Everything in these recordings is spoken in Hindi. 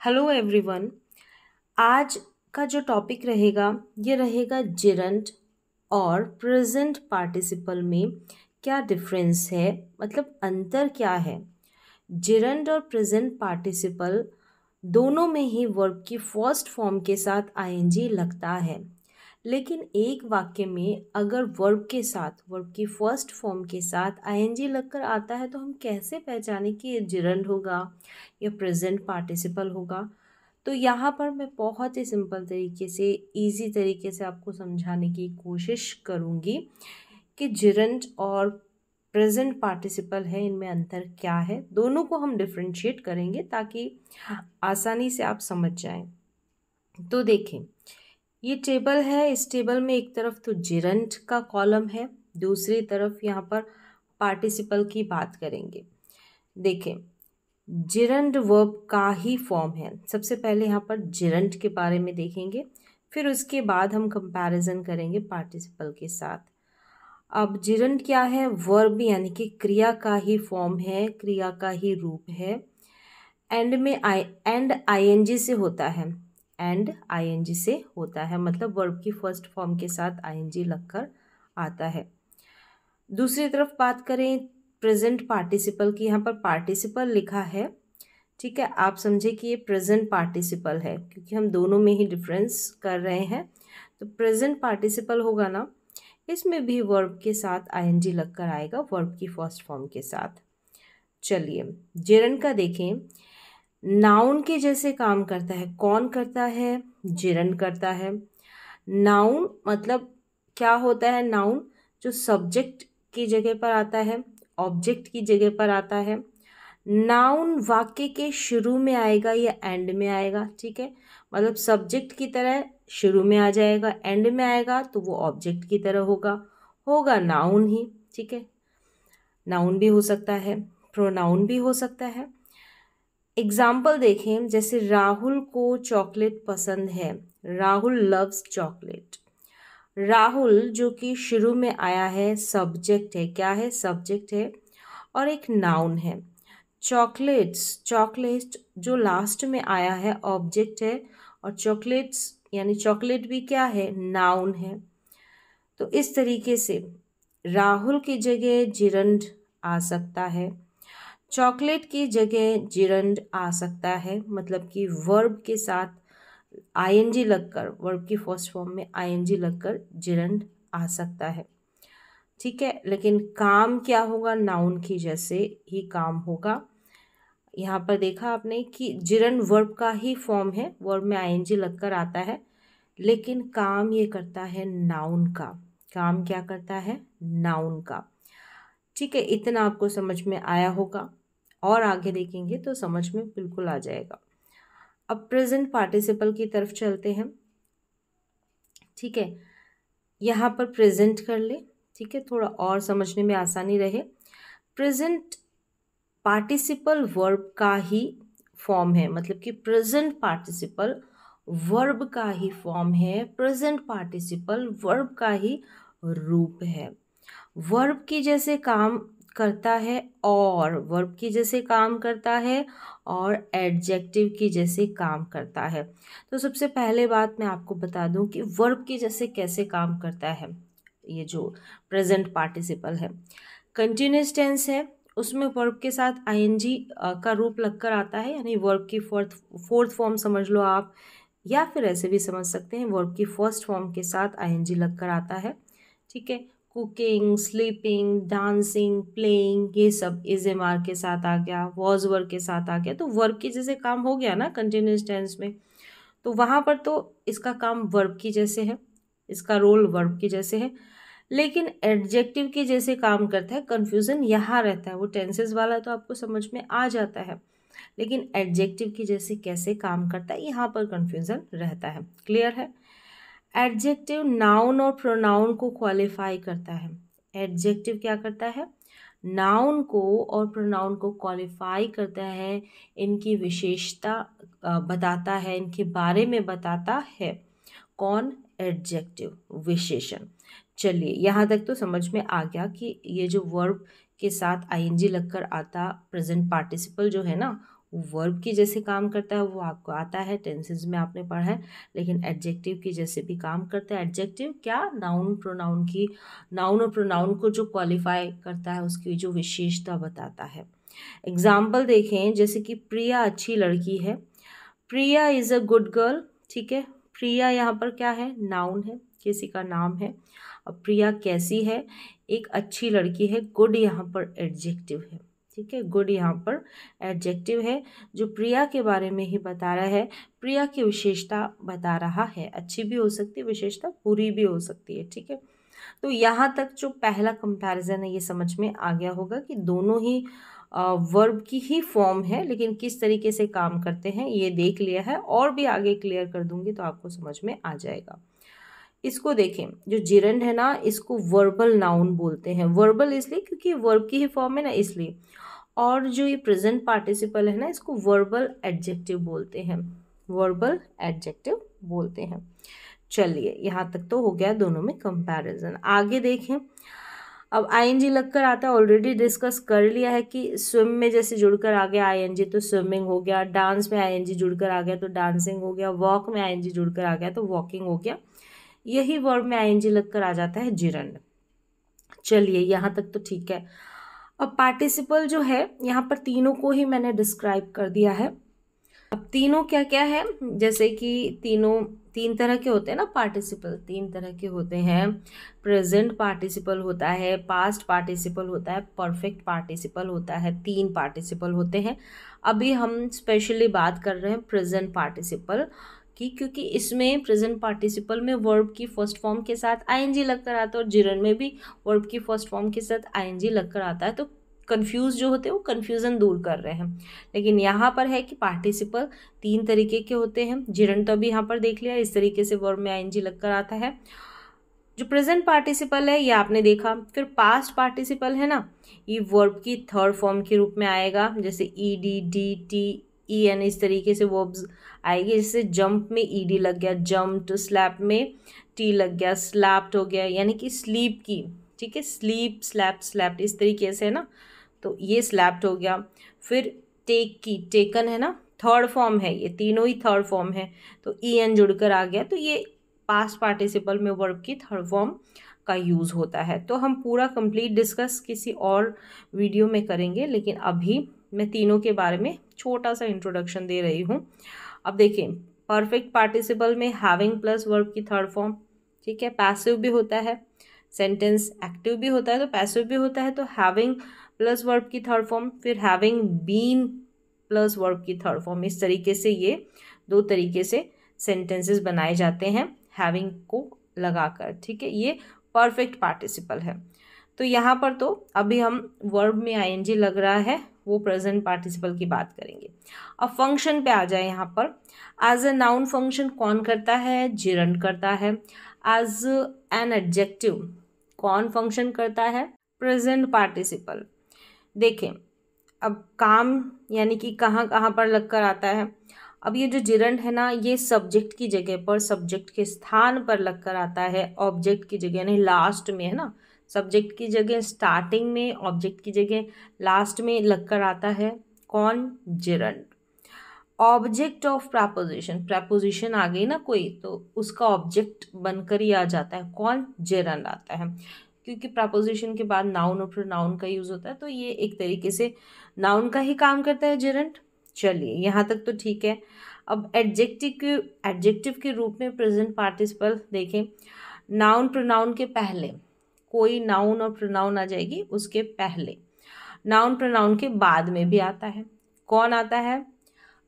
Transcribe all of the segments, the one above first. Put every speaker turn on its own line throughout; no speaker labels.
Hello everyone. आज का जो टॉपिक रहेगा ये रहेगा जिरंट और प्रेजेंट पार्टिसिपल में क्या डिफरेंस है, मतलब अंतर क्या है। जिरंट और प्रेजेंट पार्टिसिपल दोनों में ही वर्ब की फर्स्ट फॉर्म के साथ आईएनजी लगता है, लेकिन एक वाक्य में अगर वर्ब की फर्स्ट फॉर्म के साथ आईएनजी लगकर आता है तो हम कैसे पहचानें कि ये जिरंट होगा या प्रेजेंट पार्टिसिपल होगा। तो यहाँ पर मैं बहुत ही सिंपल तरीके से, इजी तरीके से आपको समझाने की कोशिश करूँगी कि जिरंट और प्रेजेंट पार्टिसिपल है, इनमें अंतर क्या है। दोनों को हम डिफरेंशिएट करेंगे ताकि आसानी से आप समझ जाएं। तो देखें, ये टेबल है। इस टेबल में एक तरफ तो जिरंट का कॉलम है, दूसरी तरफ यहाँ पर पार्टिसिपल की बात करेंगे। देखें, जिरंट वर्ब का ही फॉर्म है। सबसे पहले यहाँ पर जिरंट के बारे में देखेंगे, फिर उसके बाद हम कंपैरिजन करेंगे पार्टिसिपल के साथ। अब जिरंट क्या है? वर्ब यानी कि क्रिया का ही फॉर्म है, क्रिया का ही रूप है। एंड आईएनजी से होता है, एंड आईएनजी से होता है, मतलब वर्ब की फर्स्ट फॉर्म के साथ आईएनजी लगकर आता है। दूसरी तरफ बात करें प्रेजेंट पार्टिसिपल की, यहाँ पर पार्टिसिपल लिखा है, ठीक है। आप समझे कि ये प्रेजेंट पार्टिसिपल है क्योंकि हम दोनों में ही डिफरेंस कर रहे हैं। तो प्रेजेंट पार्टिसिपल होगा ना, इसमें भी वर्ब के साथ आईएनजी लगकर आएगा, वर्ब की फर्स्ट फॉर्म के साथ। चलिए जिरंट का देखें। नाउन के जैसे काम करता है। कौन करता है? जिरंट करता है। नाउन मतलब क्या होता है? नाउन जो सब्जेक्ट की जगह पर आता है, ऑब्जेक्ट की जगह पर आता है। नाउन वाक्य के शुरू में आएगा या एंड में आएगा, ठीक है। मतलब सब्जेक्ट की तरह शुरू में आ जाएगा, एंड में आएगा तो वो ऑब्जेक्ट की तरह होगा नाउन ही, ठीक है। नाउन भी हो सकता है, प्रोनाउन भी हो सकता है। एग्जाम्पल देखें, जैसे राहुल को चॉकलेट पसंद है। Rahul loves chocolate. राहुल जो कि शुरू में आया है, सब्जेक्ट है। क्या है? सब्जेक्ट है और एक नाउन है। चॉकलेट्स जो लास्ट में आया है, ऑब्जेक्ट है। और चॉकलेट्स यानी चॉकलेट भी क्या है? नाउन है। तो इस तरीके से राहुल की जगह जिरंट आ सकता है, चॉकलेट की जगह जिरंट आ सकता है, मतलब कि वर्ब के साथ आईएनजी लगकर, वर्ब की फर्स्ट फॉर्म में आईएनजी लगकर जिरंट आ सकता है, ठीक है। लेकिन काम क्या होगा? नाउन की जैसे ही काम होगा। यहाँ पर देखा आपने कि जिरंट वर्ब का ही फॉर्म है, वर्ब में आईएनजी लगकर आता है, लेकिन काम ये करता है नाउन का। काम क्या करता है? नाउन का, ठीक है। इतना आपको समझ में आया होगा, और आगे देखेंगे तो समझ में बिल्कुल आ जाएगा। अब प्रेजेंट पार्टिसिपल की तरफ चलते हैं, ठीक है। यहाँ पर प्रेजेंट कर ले, ठीक है, थोड़ा और समझने में आसानी रहे। प्रेजेंट पार्टिसिपल वर्ब का ही फॉर्म है, मतलब कि प्रेजेंट पार्टिसिपल वर्ब का ही फॉर्म है, प्रेजेंट पार्टिसिपल वर्ब का ही रूप है। वर्ब की जैसे काम करता है, और वर्ब की जैसे काम करता है, और एडजेक्टिव की जैसे काम करता है। तो सबसे पहले बात मैं आपको बता दूं कि वर्ब की जैसे कैसे काम करता है ये जो प्रेजेंट पार्टिसिपल है। कंटिन्यूस टेंस है, उसमें वर्ब के साथ आईएनजी का रूप लगकर आता है, यानी वर्ब की फोर्थ फॉर्म समझ लो आप, या फिर ऐसे भी समझ सकते हैं, वर्ब की फर्स्ट फॉर्म के साथ आईएनजी लगकर आता है, ठीक है। कुकिंग, स्लीपिंग, डांसिंग, प्लेइंग, ये सब इज एम आर के साथ आ गया, वॉज वर्ब के साथ आ गया, तो वर्ब की जैसे काम हो गया ना कंटिन्यूस टेंस में। तो वहाँ पर तो इसका काम वर्ब की जैसे है, इसका रोल वर्ब की जैसे है। लेकिन एडजेक्टिव की जैसे काम करता है। कन्फ्यूज़न यहाँ रहता है, वो टेंसेस वाला तो आपको समझ में आ जाता है, लेकिन एडजेक्टिव की जैसे कैसे काम करता है, यहाँ पर कन्फ्यूज़न रहता है। क्लियर है? एडजेक्टिव नाउन और प्रोनाउन को क्वालिफाई करता है। एडजेक्टिव क्या करता है? नाउन को और प्रोनाउन को क्वालिफाई करता है, इनकी विशेषता बताता है, इनके बारे में बताता है। कौन? एडजेक्टिव, विशेषण। चलिए यहाँ तक तो समझ में आ गया कि ये जो वर्ब के साथ आईएनजी लगकर आता प्रेजेंट पार्टिसिपल जो है ना, वर्ब की जैसे काम करता है वो आपको आता है, टेंसेस में आपने पढ़ा है, लेकिन एडजेक्टिव की जैसे भी काम करता है। एडजेक्टिव क्या, नाउन प्रोनाउन की, नाउन और प्रोनाउन को जो क्वालिफाई करता है उसकी जो विशेषता बताता है। एग्जाम्पल देखें, जैसे कि प्रिया अच्छी लड़की है, प्रिया इज़ अ गुड गर्ल। ठीक है, प्रिया यहाँ पर क्या है, नाउन है, किसी का नाम है। अब प्रिया कैसी है, एक अच्छी लड़की है, गुड यहाँ पर एडजेक्टिव है। ठीक है, गुड यहाँ पर एडजेक्टिव है जो प्रिया के बारे में ही बता रहा है, प्रिया की विशेषता बता रहा है। अच्छी भी हो सकती है विशेषता, बुरी भी हो सकती है। ठीक है, तो यहाँ तक जो पहला कंपैरिजन है ये समझ में आ गया होगा कि दोनों ही वर्ब की ही फॉर्म है, लेकिन किस तरीके से काम करते हैं ये देख लिया है, और भी आगे क्लियर कर दूंगी तो आपको समझ में आ जाएगा। इसको देखें, जो जिरंड है ना, इसको वर्बल नाउन बोलते हैं। वर्बल इसलिए क्योंकि वर्ब की ही फॉर्म है ना, इसलिए। और जो ये प्रेजेंट पार्टिसिपल है ना, इसको वर्बल एडजेक्टिव बोलते हैं, वर्बल एडजेक्टिव बोलते हैं। चलिए, यहाँ तक तो हो गया दोनों में कंपैरिजन। आगे देखें, अब आईएनजी लगकर आता है, ऑलरेडी डिस्कस कर लिया है कि स्विम में जैसे जुड़कर आ गया आईएनजी तो स्विमिंग हो गया, डांस में आईएनजी जुड़कर आ गया तो डांसिंग हो गया, वॉक में आईएनजी जुड़कर आ गया तो वॉकिंग हो गया। यही वर्ब में आईएनजी लगकर आ जाता है जिरंड। चलिए, यहाँ तक तो ठीक है। अब पार्टिसिपल जो है यहाँ पर तीनों को ही मैंने डिस्क्राइब कर दिया है। अब तीनों क्या क्या है, जैसे कि तीनों तीन तरह के होते हैं ना पार्टिसिपल, तीन तरह के होते हैं। प्रेजेंट पार्टिसिपल होता है, पास्ट पार्टिसिपल होता है, परफेक्ट पार्टिसिपल होता है, तीन पार्टिसिपल होते हैं। अभी हम स्पेशली बात कर रहे हैं प्रेजेंट पार्टिसिपल की, क्योंकि इसमें प्रेजेंट पार्टिसिपल में वर्ब की फर्स्ट फॉर्म के साथ आईएनजी लगकर आता है और जिरंड में भी वर्ब की फर्स्ट फॉर्म के साथ आईएनजी लगकर आता है, तो कंफ्यूज जो होते हैं वो कन्फ्यूज़न दूर कर रहे हैं। लेकिन यहाँ पर है कि पार्टिसिपल तीन तरीके के होते हैं। जिरंड तो अभी यहाँ पर देख लिया, इस तरीके से वर्ब में आईएनजी लगकर आता है। जो प्रेजेंट पार्टिसिपल है ये आपने देखा। फिर पास्ट पार्टिसिपल है ना, ये वर्ब की थर्ड फॉर्म के रूप में आएगा, जैसे ED, D, T, E N, इस तरीके से वर्ब्स आएगी। जैसे जंप में ईडी लग गया, जम्प्ड, स्लैप में टी लग गया, स्लैप्ड हो गया, यानी कि स्लीप की। ठीक है, स्लीप, स्लैप, स्लैप्ड, इस तरीके से है ना, तो ये स्लैप्ड हो गया। फिर टेक की, टेकन है ना, थर्ड फॉर्म है, ये तीनों ही थर्ड फॉर्म है, तो ई एन जुड़कर आ गया, तो ये पास्ट पार्टिसिपल में वर्ब की थर्ड फॉर्म का यूज़ होता है। तो हम पूरा कंप्लीट डिस्कस किसी और वीडियो में करेंगे, लेकिन अभी मैं तीनों के बारे में छोटा सा इंट्रोडक्शन दे रही हूँ। अब देखें, परफेक्ट पार्टिसिपल में हैविंग प्लस वर्ब की थर्ड फॉर्म। ठीक है, पैसिव भी होता है, सेंटेंस एक्टिव भी होता है तो पैसिव भी होता है, तो हैविंग प्लस वर्ब की थर्ड फॉर्म, फिर हैविंग बीन प्लस वर्ब की थर्ड फॉर्म। इस तरीके से ये दो तरीके से सेंटेंसेस बनाए जाते हैं हैविंग को लगाकर। ठीक है, ये परफेक्ट पार्टिसिपल है। तो यहाँ पर तो अभी हम वर्ब में आईएनजी लग रहा है, वो प्रेजेंट पार्टिसिपल की बात करेंगे। अब फंक्शन पे आ जाए। यहाँ पर एज अ नाउन फंक्शन कौन करता है, जिरंड करता है। एज एन एडजेक्टिव कौन फंक्शन करता है, प्रेजेंट पार्टिसिपल। देखें, अब काम यानी कि कहाँ कहाँ पर लगकर आता है। अब ये जो जिरंड है ना, ये सब्जेक्ट की जगह पर, सब्जेक्ट के स्थान पर लगकर आता है, ऑब्जेक्ट की जगह नहीं, लास्ट में है ना, सब्जेक्ट की जगह स्टार्टिंग में, ऑब्जेक्ट की जगह लास्ट में लगकर आता है। कौन, gerund. Object of preposition, preposition आ गई ना कोई, तो उसका ऑब्जेक्ट बनकर ही आ जाता है। कौन, जिरंड आता है, क्योंकि प्रपोजिशन के बाद नाउन और प्रोनाउन का यूज़ होता है, तो ये एक तरीके से नाउन का ही काम करता है जिरंड। चलिए, यहाँ तक तो ठीक है। अब एडजेक्टिव के रूप में प्रेजेंट पार्टिसिपल देखें, नाउन प्रोनाउन के पहले, कोई नाउन और प्रोनाउन आ जाएगी उसके पहले, नाउन प्रोनाउन के बाद में भी आता है। कौन आता है,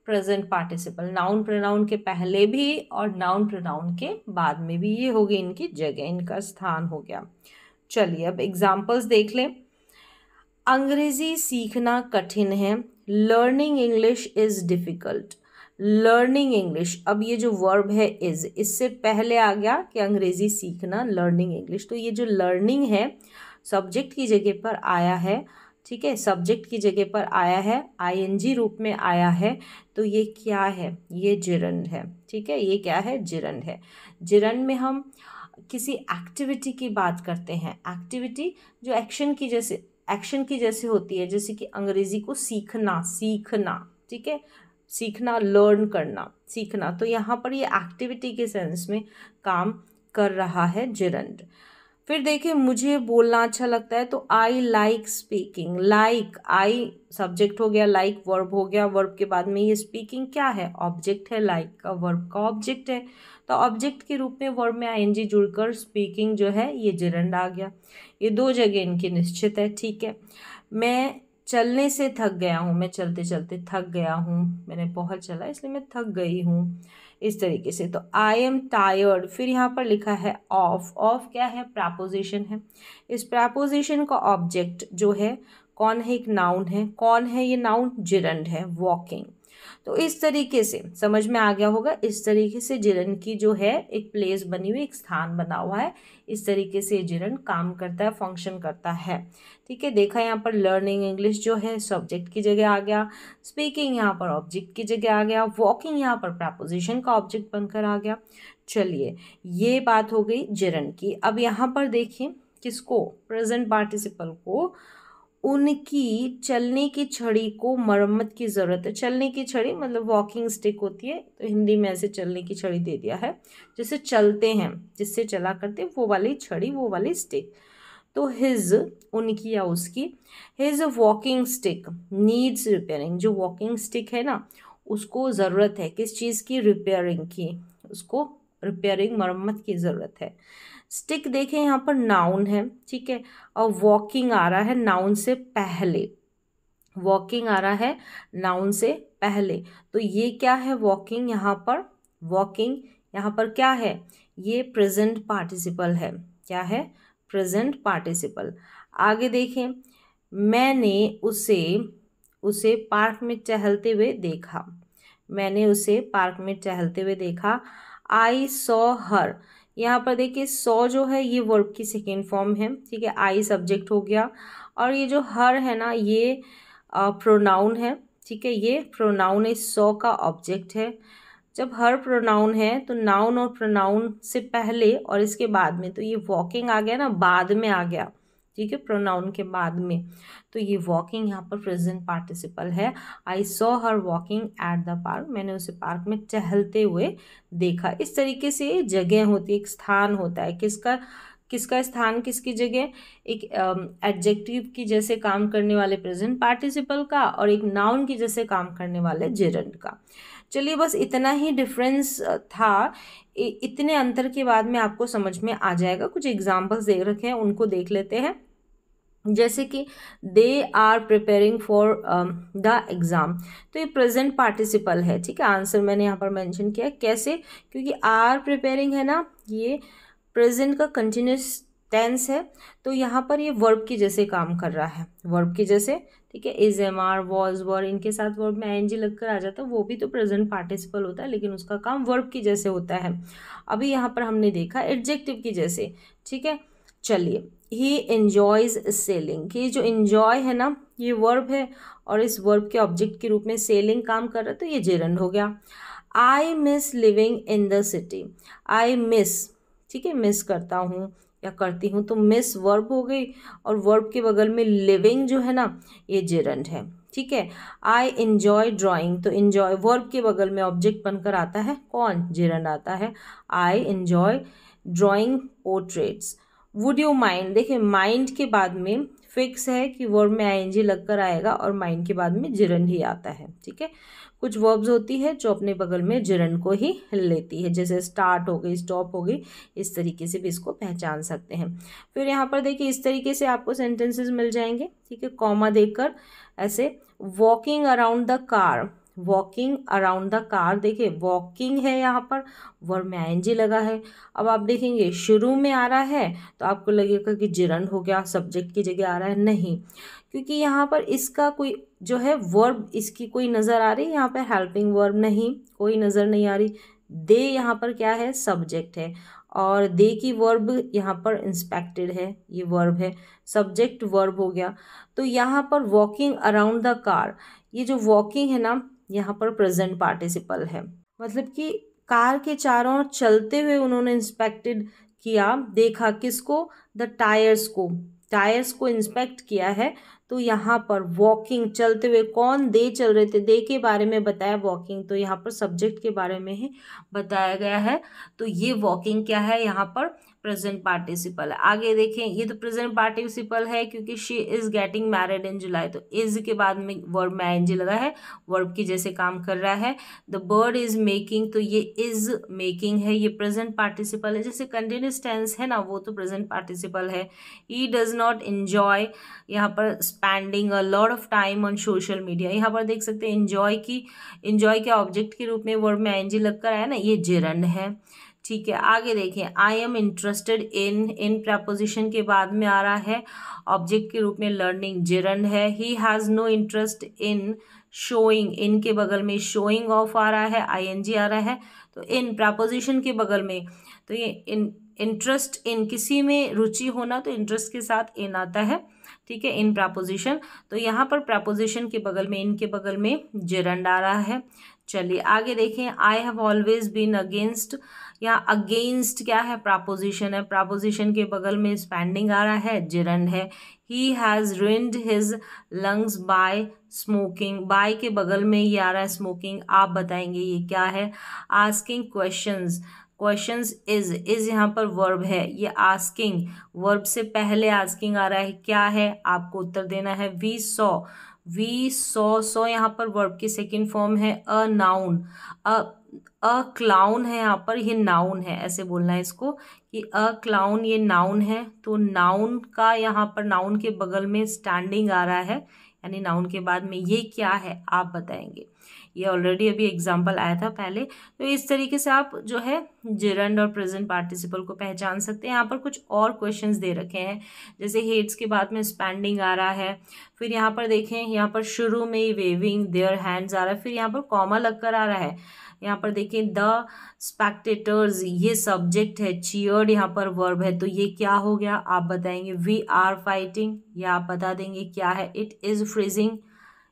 प्रेजेंट पार्टिसिपल। नाउन प्रोनाउन के पहले भी और नाउन प्रोनाउन के बाद में भी, ये हो गई इनकी जगह, इनका स्थान हो गया। चलिए, अब एग्जाम्पल्स देख लें। अंग्रेजी सीखना कठिन है, learning English is difficult. Learning English, अब ये जो वर्ब है इज, इससे पहले आ गया कि अंग्रेजी सीखना, लर्निंग इंग्लिश, तो ये जो लर्निंग है सब्जेक्ट की जगह पर आया है। ठीक है, सब्जेक्ट की जगह पर आया है, आईएनजी रूप में आया है, तो ये क्या है, ये जिरंड है। ठीक है, ये क्या है, जिरंड है। जिरंड में हम किसी एक्टिविटी की बात करते हैं, एक्टिविटी जो एक्शन की जैसे होती है, जैसे कि अंग्रेजी को सीखना, सीखना। ठीक है, सीखना, लर्न करना, सीखना। तो यहाँ पर ये एक्टिविटी के सेंस में काम कर रहा है जिरंड। फिर देखिए, मुझे बोलना अच्छा लगता है, तो I like speaking. Like, I subject हो गया, लाइक वर्ब हो गया, वर्ब के बाद में ये स्पीकिंग क्या है, ऑब्जेक्ट है, लाइक का वर्ब का ऑब्जेक्ट है। तो ऑब्जेक्ट के रूप में वर्ब में आईएनजी जुड़कर स्पीकिंग जो है ये जिरंड आ गया। ये दो जगह इनकी निश्चित है, ठीक है। मैं चलने से थक गया हूँ, मैं चलते चलते थक गया हूँ, मैंने बहुत चला इसलिए मैं थक गई हूँ, इस तरीके से। तो आई एम टायर्ड, फिर यहाँ पर लिखा है ऑफ। ऑफ क्या है, प्रपोजिशन है। इस प्रपोजिशन का ऑब्जेक्ट जो है कौन है, एक नाउन है। कौन है ये नाउन, जिरंड है, वॉकिंग। तो इस तरीके से समझ में आ गया होगा, इस तरीके से जिरंड की जो है एक प्लेस बनी हुई, एक स्थान बना हुआ है, इस तरीके से जिरंड काम करता है, फंक्शन करता है, ठीक है। देखा यहाँ पर लर्निंग इंग्लिश जो है सब्जेक्ट की जगह आ गया, स्पीकिंग यहाँ पर ऑब्जेक्ट की जगह आ गया, वॉकिंग यहाँ पर प्रपोजिशन का ऑब्जेक्ट बनकर आ गया। चलिए, ये बात हो गई जिरंड की। अब यहाँ पर देखिए किसको, प्रेजेंट पार्टिसिपल को, उनकी चलने की छड़ी को मरम्मत की ज़रूरत है। चलने की छड़ी मतलब वॉकिंग स्टिक होती है, तो हिंदी में ऐसे चलने की छड़ी दे दिया है, जिससे चलते हैं, जिससे चला करते वो वाली छड़ी, वो वाली स्टिक। तो हिज, उनकी या उसकी, his walking stick needs repairing. जो वॉकिंग स्टिक है ना, उसको ज़रूरत है किस चीज़ की, रिपेयरिंग की, उसको रिपेयरिंग, मरम्मत की ज़रूरत है। स्टिक देखें यहाँ पर नाउन है, ठीक है, और वॉकिंग आ रहा है नाउन से पहले, वॉकिंग आ रहा है नाउन से पहले। तो ये क्या है, वॉकिंग, यहाँ पर वॉकिंग, यहाँ पर क्या है, ये प्रेजेंट पार्टिसिपल है। क्या है, प्रेजेंट पार्टिसिपल। आगे देखें, मैंने उसे पार्क में टहलते हुए देखा। मैंने उसे पार्क में टहलते हुए देखा। आई सॉ हर, यहाँ पर देखिए सॉ जो है ये वर्ब की सेकेंड फॉर्म है, ठीक है। आई सब्जेक्ट हो गया, और ये जो हर है ना ये प्रोनाउन है, ठीक है। ये प्रोनाउन है, सॉ का ऑब्जेक्ट है। जब हर प्रोनाउन है तो नाउन और प्रोनाउन से पहले और इसके बाद में, तो ये वॉकिंग आ गया ना, बाद में आ गया, ठीक है, प्रोनाउन के बाद में। तो ये वॉकिंग यहाँ पर प्रेजेंट पार्टिसिपल है। I saw her walking at the park, मैंने उसे पार्क में टहलते हुए देखा। इस तरीके से जगह होती है, एक स्थान होता है, किसका स्थान, किसकी जगह, एक एडजेक्टिव की जैसे काम करने वाले प्रेजेंट पार्टिसिपल का, और एक नाउन की जैसे काम करने वाले जिरंड का। चलिए, बस इतना ही डिफरेंस था। इतने अंतर के बाद में आपको समझ में आ जाएगा। कुछ एग्जाम्पल्स दे रखे हैं, उनको देख लेते हैं। जैसे कि they are preparing for the exam, तो ये प्रेजेंट पार्टिसिपल है, ठीक है। आंसर मैंने यहाँ पर मेंशन किया, कैसे, क्योंकि आर प्रिपेयरिंग है ना, ये प्रेजेंट का कंटिन्यूस टेंस है, तो यहाँ पर ये वर्ब की जैसे काम कर रहा है, वर्ब की जैसे, ठीक है। इज, एम, आर, वॉज, वर, इनके साथ वर्ब में आईएनजी लगकर आ जाता है, वो भी तो प्रेजेंट पार्टिसिपल होता है, लेकिन उसका काम वर्ब की जैसे होता है। अभी यहाँ पर हमने देखा एडजेक्टिव की जैसे, ठीक है। चलिए, ही एन्जॉयज सेलिंग, ये जो एन्जॉय है ना ये वर्ब है, और इस वर्ब के ऑब्जेक्ट के रूप में सेलिंग काम कर रहा है, तो ये जेरंड हो गया। I miss living in the city, I miss, ठीक है, मिस करता हूँ या करती हूँ, तो मिस वर्ब हो गई, और वर्ब के बगल में लिविंग जो है ना ये जेरंड है, ठीक है। आई एन्जॉय ड्राइंग, तो एन्जॉय वर्ब के बगल में ऑब्जेक्ट बनकर आता है कौन, जेरंड आता है। I enjoy drawing portraits. Would you mind, देखिए माइंड के बाद में फिक्स है कि वर्ब में आईएनजी लगकर आएगा, और माइंड के बाद में जिरंड ही आता है, ठीक है। कुछ वर्ब्स होती है जो अपने बगल में जिरंड को ही लेती है, जैसे स्टार्ट हो गई, स्टॉप हो गई, इस तरीके से भी इसको पहचान सकते हैं। फिर यहाँ पर देखिए इस तरीके से आपको सेंटेंसेस मिल जाएंगे, ठीक है, कॉमा देकर ऐसे। Walking around the car, walking around the car, देखिए वॉकिंग है यहाँ पर, वर्ब में आईएनजी लगा है। अब आप देखेंगे शुरू में आ रहा है तो आपको लगेगा कि जिरंड हो गया, सब्जेक्ट की जगह आ रहा है, नहीं, क्योंकि यहाँ पर इसका कोई जो है वर्ब इसकी कोई नज़र आ रही है, यहाँ पर हेल्पिंग वर्ब नहीं, कोई नज़र नहीं आ रही। दे यहाँ पर क्या है, सब्जेक्ट है, और दे की वर्ब यहाँ पर इंस्पेक्टेड है, ये वर्ब है, सब्जेक्ट वर्ब हो गया। तो यहाँ पर वॉकिंग अराउंड द कार, ये जो वॉकिंग है ना यहाँ पर प्रेजेंट पार्टिसिपल है, मतलब कि कार के चारों ओर चलते हुए उन्होंने इंस्पेक्टेड किया, देखा, किसको, द टायर्स को, टायर्स को इंस्पेक्ट किया है, तो यहाँ पर वॉकिंग, चलते हुए, कौन, दे चल रहे थे, दे के बारे में बताया, वॉकिंग तो यहाँ पर सब्जेक्ट के बारे में ही बताया गया है। तो ये वॉकिंग क्या है, यहाँ पर प्रेजेंट पार्टिसिपल है। आगे देखें, ये तो प्रेजेंट पार्टिसिपल है क्योंकि she is getting married in July, तो इज के बाद में वर्ब में आईएनजी लगा है, वर्ब की जैसे काम कर रहा है। द बर्ड इज मेकिंग, तो ये इज मेकिंग है, ये प्रेजेंट पार्टिसिपल है। जैसे कंटिन्यूस टेंस है ना, वो तो प्रेजेंट पार्टिसिपल है। ही डज नॉट एंजॉय, यहाँ पर spending a lot of time on social media, यहाँ पर देख सकते हैं एंजॉय की, एंजॉय के ऑब्जेक्ट के रूप में वर्ब में आईएनजी लगकर आया ना, ये जेरंड है। ठीक है, आगे देखें, I am interested in preposition के बाद में आ रहा है ऑब्जेक्ट के रूप में लर्निंग, जेरंड है। He has no interest in showing, इन के बगल में शोइंग ऑफ आ रहा है, आईएनजी आ रहा है, तो इन प्रपोजिशन के बगल में, तो ये इंटरेस्ट इन, किसी में रुचि होना तो इंटरेस्ट के साथ इन आता है। ठीक है, इन प्रपोजिशन, तो यहाँ पर प्रपोजिशन के बगल में, इनके बगल में जेरंड आ रहा है। चलिए आगे देखें, I have always been against, यहाँ अगेंस्ट क्या है, प्रपोजिशन है, प्रपोजिशन के बगल में स्पेंडिंग आ रहा है, जेरंड है। He has ruined his lungs by smoking, by के बगल में ये आ रहा है स्मोकिंग, आप बताएंगे ये क्या है। आस्किंग क्वेश्चंस, क्वेश्चंस इज यहाँ पर वर्ब है, ये आस्किंग, वर्ब से पहले आस्किंग आ रहा है, क्या है आपको उत्तर देना है। वी सॉ यहाँ पर वर्ब की सेकंड फॉर्म है, अ नाउन, अ क्लाउन है, यहाँ पर ये नाउन है, ऐसे बोलना है इसको कि अ क्लाउन ये नाउन है। तो नाउन का यहाँ पर, नाउन के बगल में स्टैंडिंग आ रहा है, यानी नाउन के बाद में ये क्या है आप बताएंगे। ये ऑलरेडी अभी एग्जाम्पल आया था पहले। तो इस तरीके से आप जो है जेरंड और प्रेजेंट पार्टिसिपल को पहचान सकते हैं। यहाँ पर कुछ और क्वेश्चंस दे रखे हैं, जैसे हेड्स के बाद में स्पेंडिंग आ रहा है, फिर यहाँ पर देखें, यहाँ पर शुरू में ही वेविंग देयर हैंड्स आ रहा है, फिर यहाँ पर कॉमा लगकर आ रहा है। यहाँ पर देखें द स्पेक्टेटर्स, ये सब्जेक्ट है, चीयर्ड यहाँ पर वर्ब है, तो ये क्या हो गया आप बताएंगे। वी आर फाइटिंग, ये आप बता देंगे क्या है। इट इज फ्रीजिंग,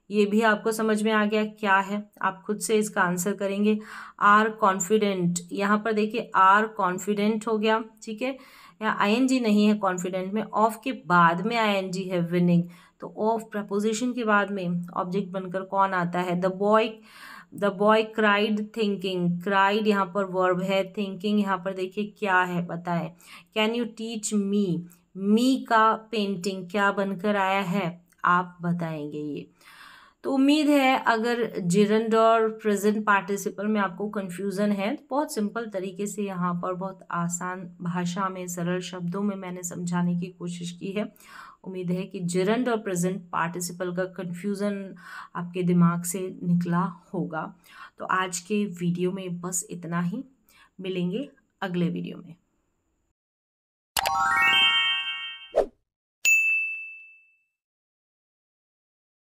ये भी आपको समझ में आ गया क्या है, आप खुद से इसका आंसर करेंगे। आर कॉन्फिडेंट, यहाँ पर देखिए आर कॉन्फिडेंट हो गया। ठीक है, यहाँ आईएनजी नहीं है कॉन्फिडेंट में, ऑफ के बाद में आईएनजी है विनिंग, तो ऑफ प्रपोजिशन के बाद में ऑब्जेक्ट बनकर कौन आता है, the boy cried thinking, cried यहाँ पर वर्ब है, थिंकिंग यहाँ पर देखिए क्या है बताएं। कैन यू टीच मी का पेंटिंग क्या बनकर आया है आप बताएंगे ये। तो उम्मीद है अगर जेरंड और प्रेजेंट पार्टिसिपल में आपको कंफ्यूजन है, तो बहुत सिंपल तरीके से यहाँ पर बहुत आसान भाषा में, सरल शब्दों में मैंने समझाने की कोशिश की है। उम्मीद है कि जेरंड और प्रेजेंट पार्टिसिपल का कंफ्यूजन आपके दिमाग से निकला होगा। तो आज के वीडियो में बस इतना ही, मिलेंगे अगले वीडियो में।